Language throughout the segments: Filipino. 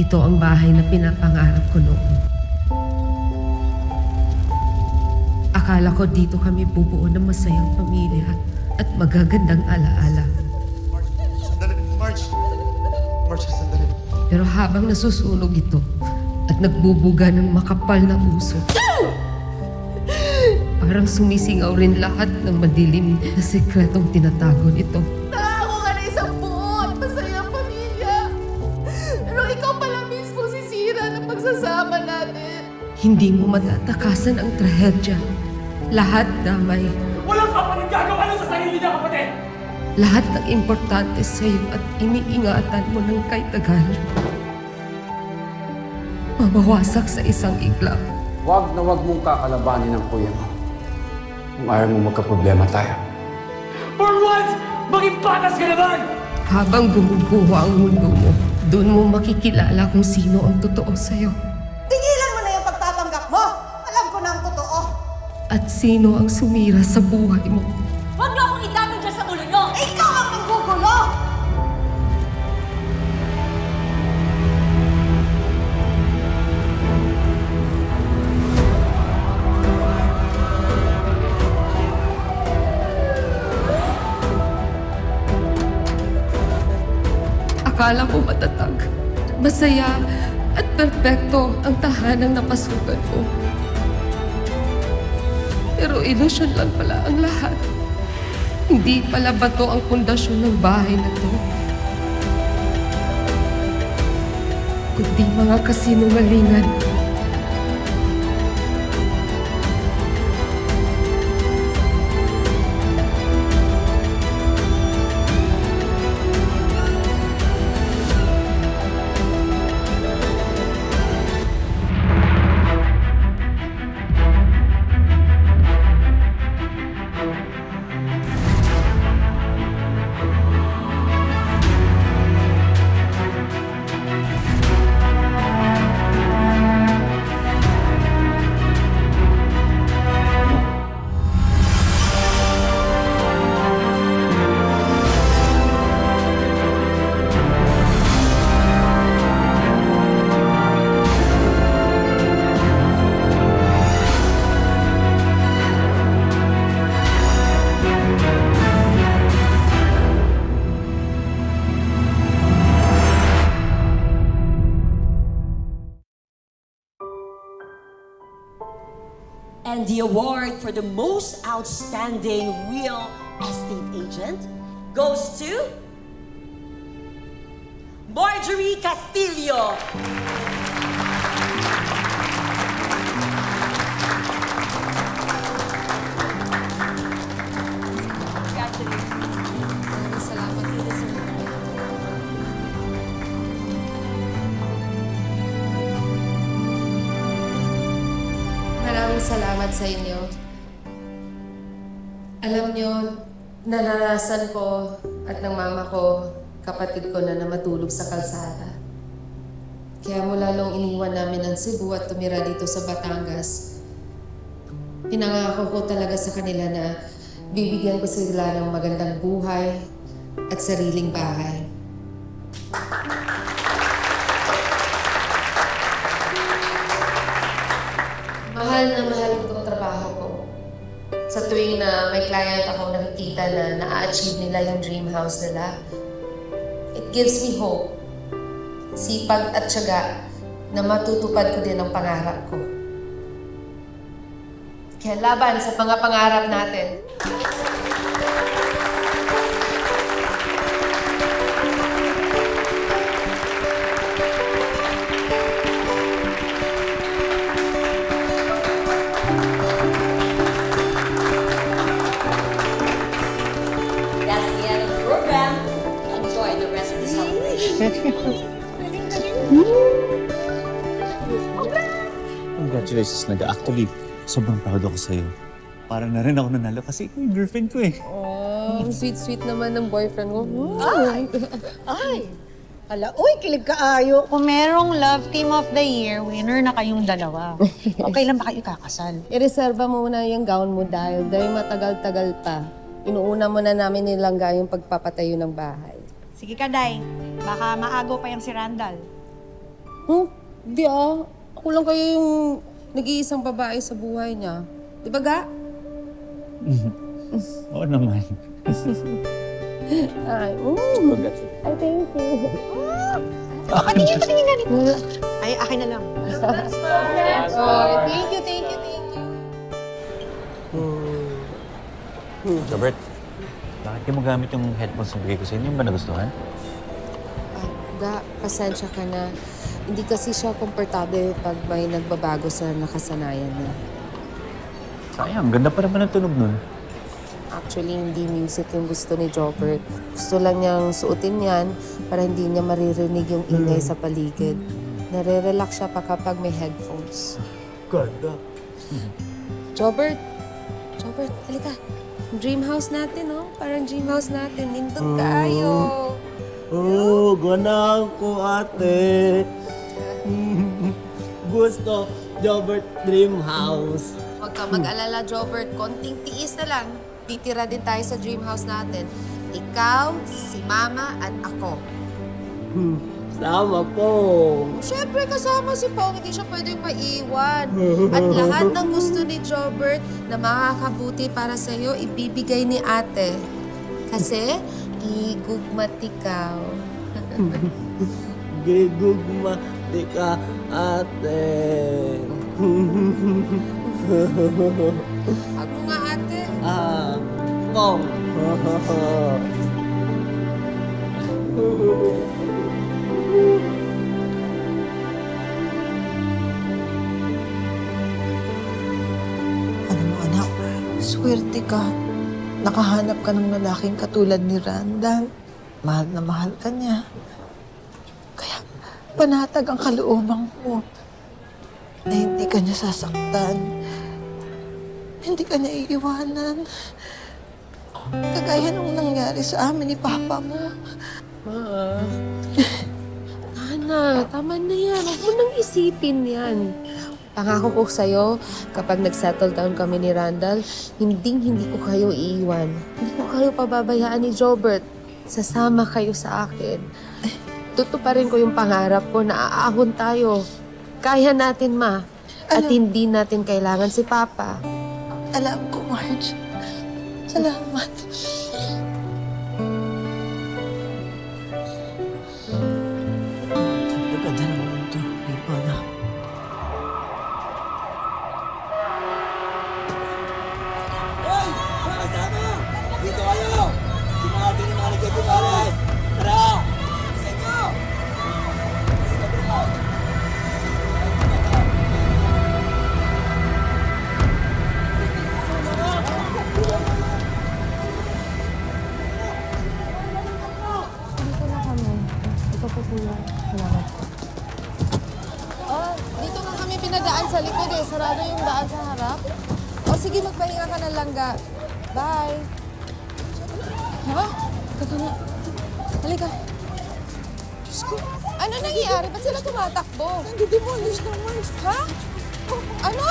Ito ang bahay na pinapangarap ko noon. Akala ko dito kami bubuo ng masayang pamilya at magagandang alaala. Sandali, Marge. Marge, sandali. Pero habang nasusunog ito at nagbubuga ng makapal na usok, parang sumisingaw rin lahat ng madilim na sikretong tinatago nito. Nangako nga na isang buo at masayang pamilya. Pero ikaw pala mismo sisira ng pagsasama natin. Hindi mo matatakasan ang trahedya. Lahat damay. Walang kapatid gagawa nun sa sarili niya, kapatid! Lahat ng importante sa iyo at iniingatan mo ng kay tagal. Mabawasak sa isang iglap. Huwag na huwag mong kakalabanin ang kuya mo. Kung ayaw mo magka-problema tayo. For once, maging patas ka naman! Habang gumuguho ang mundo mo, doon mo makikilala kung sino ang totoo sa'yo. Tigilan mo na yung pagpapanggap mo. Alam ko na ang totoo. At sino ang sumira sa buhay mo. Huwag niyo akong idamay dyan sa ulo niyo! Ikaw ang nanggugulo. Akala mo matatag, masaya at perpekto ang tahanang napasukan mo. Pero ilusyon lang pala ang lahat. Hindi pala bato ang pundasyon ng bahay na to. Kundi mga kasinungalingan. And the award for the most outstanding real estate agent goes to Marjorie Castillo. Congratulations. Salamat din sa Maraming salamat sa inyo. Alam nyo, naranasan ko at ng mama ko, kapatid ko na matulog sa kalsada. Kaya mula nung iniwan namin ang Cebu at tumira dito sa Batangas, pinangako ko talaga sa kanila na bibigyan ko sila ng magandang buhay at sariling bahay. Mahal na mahal ko itong trabaho ko. Sa tuwing na may client ako nakikita na na-achieve nila yung dream house nila, it gives me hope, sipag at tiyaga na matutupad ko din ang pangarap ko. Kaya laban sa mga pangarap natin. That's the end of the program. Enjoy the rest of the celebration. Congratulations, Naga. Actually, sobrang proud ako sa'yo. Parang na rin ako nanalo kasi ikaw yung girlfriend ko eh. Oh, sweet-sweet naman ng boyfriend mo. Ay! Hala, uy, kilig kaayo. Kung merong Love Team of the Year, winner na kayong dalawa. Okay lang ba kayo kakasal? Ireserba mo muna yung gown mo dahil matagal-tagal pa. Inuuna mo na namin nilangga yung pagpapatayo ng bahay. Sige ka, Day. Baka maago pa yung si Randall. Di ah. Ako lang kayo yung nag-iisang babae sa buhay niya. Di ba, Ga? Oo naman. Ay, Congrats. Ay, thank you. Patingin nga dito. Ay, akin na lang. Oh, thank you, thank you, thank you. Robert, bakit di mo gamit yung headphones na bigay ko sa inyo? Yung ba nagustuhan? Ga, pasensya ka na. Hindi kasi siya komportable pag may nagbabago sa nakasanayan niya. Sayang, ganda pa naman ang tunog nun. Actually, hindi music yung gusto ni Jobert. Gusto lang niyang suotin yan para hindi niya maririnig yung ingay sa paligid. Nare-relax siya pa kapag may headphones. Ganda. Jobert, halika. Dream house natin, oh. Parang dream house natin. Nindot kaayo. Oh, gana ko ate. Gusto, Jobert Dream House. Huwag ka mag-alala, Jobert. Konting tiis na lang. Titira din tayo sa dream house natin. Ikaw, si Mama, at ako. Sama po. Siyempre, kasama si Pong. Hindi siya pwedeng maiwan. At lahat ng gusto ni Jobert na makakabuti para sa'yo, ibibigay ni ate. Kasi, igugmat ikaw. Gigugma, tika ate. Ako nga, ate. Pong. Alam mo anak, swerte ka. Nakahanap ka ng lalaking katulad ni Randall. Mahal na mahal ka niya. Kaya panatag ang kalooban mo na hindi ka niya sasaktan. Hindi ka niya iiwanan. Kagaya nung nangyari sa amin ni Papa mo. Ana, tama na yan. Huwag mo nang isipin yan. Pangako ko sa'yo, kapag nag-settle down kami ni Randall, hindi ko kayo iiwan. Hindi ko kayo pababayaan ni Jobert. Sasama kayo sa akin. Tutuparin ko yung pangarap ko na aahon tayo. Kaya natin, Ma. At hindi natin kailangan si Papa. Alam ko, Marge. Salamat. Maganda naman ito, Lipa na. Hoy! Mga kasama! Dito kayo! Hindi natin yung mga nagkatulalas! Tara! Isa nyo! Oh, dito nga kami pinadaan sa likod eh. Sarado yung daan sa harap. O sige, magpahinga ka na lang, Ga. Bye. Ha? Teka na. Halika. Diyos ko. Ano nangyayari? Ba't sila tumatakbo? Nandidemolish na, Mars. Ha? Ano?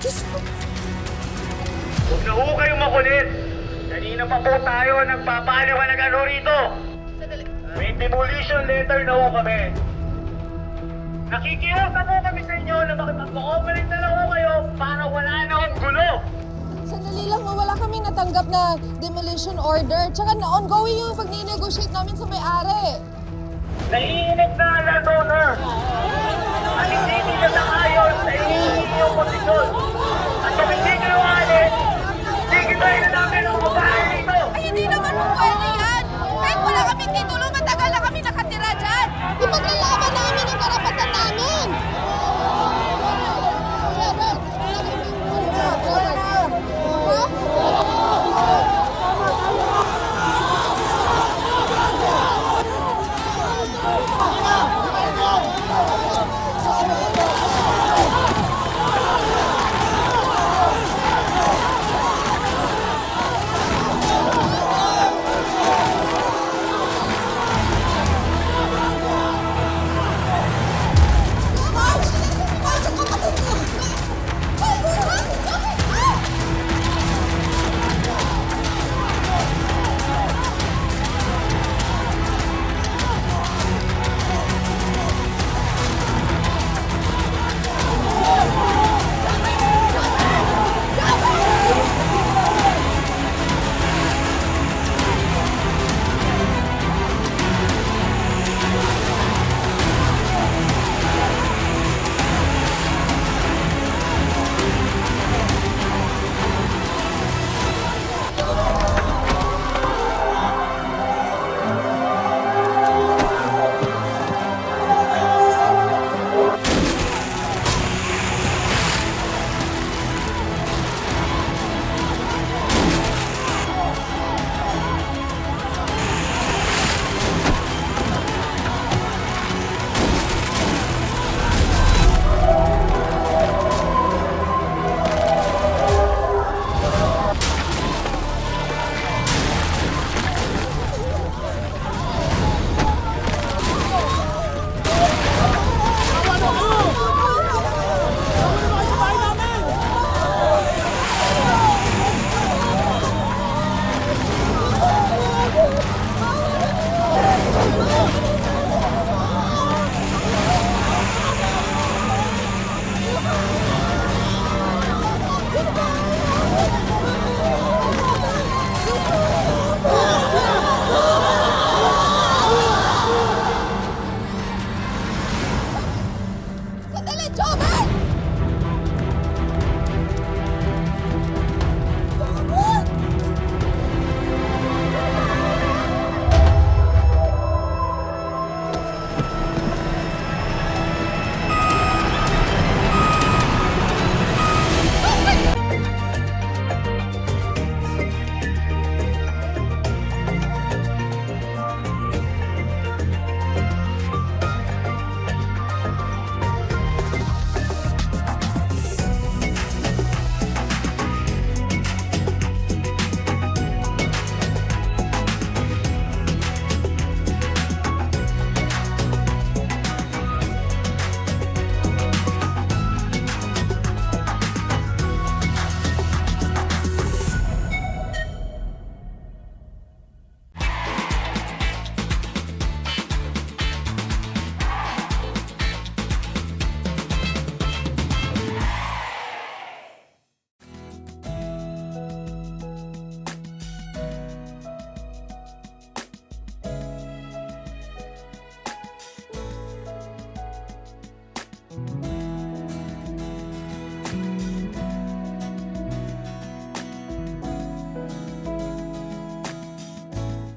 Diyos ko. Huwag na ho kayong makulit. Kanina pa po tayo nagpapaliwanag rito. May demolition letter na ho kami. Nakikiusap po kami sa inyo na makipag-cooperate na lang ho kayo para wala na hong gulo. Sandali lang, wala kaming natanggap na demolition order. Tsaka na-ongoing yung pag-negotiate namin sa may-ari. Naiinip na ang landowner. At hindi nila nakayon sa inyong posisyon. At kung hindi kayo alis, hindi kita